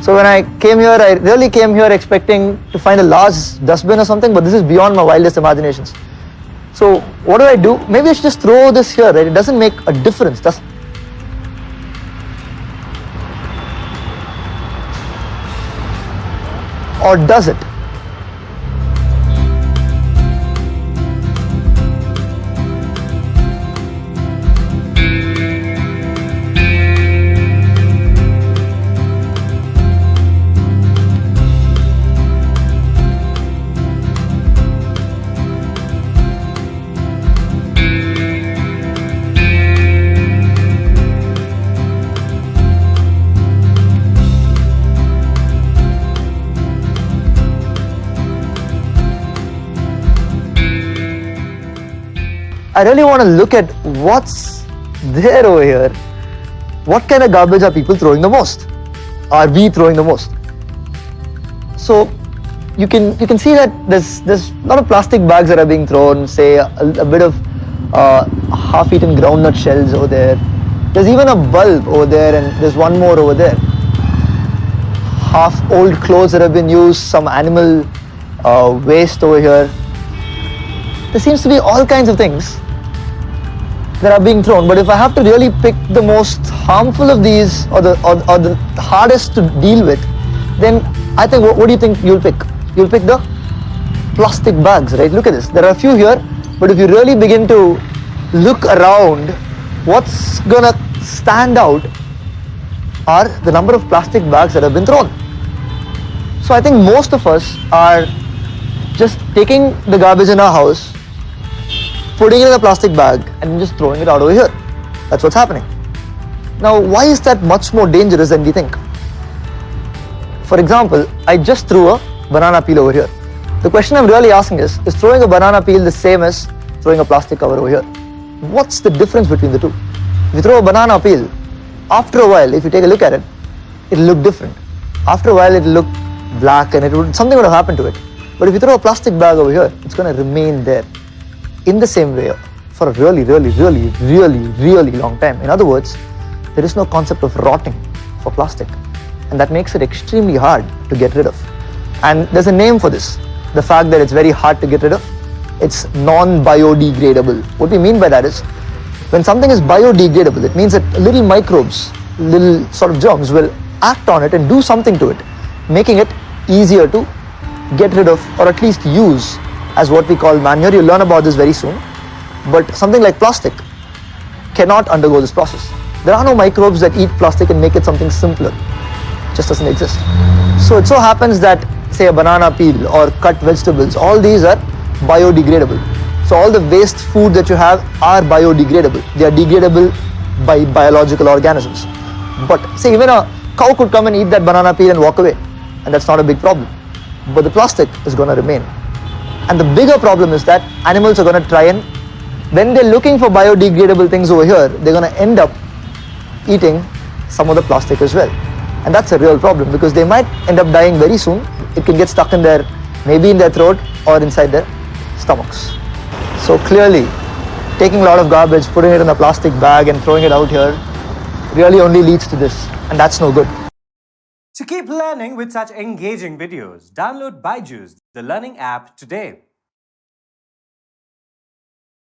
So when I came here, I really came here expecting to find a large dustbin or something, but this is beyond my wildest imaginations. So what do? Maybe I should just throw this here, right? It doesn't make a difference. Or does it? I really want to look at what's there over here. What kind of garbage are people throwing the most? Are we throwing the most? So you can see that there's a lot of plastic bags that are being thrown. Say a bit of half-eaten groundnut shells over there. There's even a bulb over there, and there's one more over there. Half old clothes that have been used. Some animal waste over here. There seems to be all kinds of things that are being thrown, but if I have to really pick the most harmful of these or the hardest to deal with, then I think what do you think you'll pick? You'll pick the plastic bags, right? Look at this. There are a few here, but if you really begin to look around, what's gonna stand out are the number of plastic bags that have been thrown. So I think most of us are just taking the garbage in our house, putting it in a plastic bag and just throwing it out over here. That's what's happening. Now, why is that much more dangerous than we think? For example, I just threw a banana peel over here. The question I'm really asking is throwing a banana peel the same as throwing a plastic cover over here? What's the difference between the two? If you throw a banana peel, after a while, if you take a look at it, it'll look different. After a while, it'll look black and something would have happened to it. But if you throw a plastic bag over here, it's going to remain there in the same way for a really long time. In other words, there is no concept of rotting for plastic, and that makes it extremely hard to get rid of. And there's a name for this, the fact that it's very hard to get rid of. It's non-biodegradable. What we mean by that is, when something is biodegradable, it means that little microbes, little sort of germs will act on it and do something to it, making it easier to get rid of, or at least use as what we call manure. You'll learn about this very soon. But something like plastic cannot undergo this process. There are no microbes that eat plastic and make it something simpler. It just doesn't exist. So it so happens that, say, a banana peel or cut vegetables, all these are biodegradable. So all the waste food that you have are biodegradable. They are degradable by biological organisms. But say even a cow could come and eat that banana peel and walk away, and that's not a big problem. But the plastic is going to remain. And the bigger problem is that animals are going to try and, when they're looking for biodegradable things over here, they're going to end up eating some of the plastic as well. And that's a real problem, because they might end up dying very soon. It can get stuck in their, maybe in their throat or inside their stomachs. So clearly, taking a lot of garbage, putting it in a plastic bag and throwing it out here really only leads to this, and that's no good. To keep learning with such engaging videos, download BYJU'S, the learning app, today.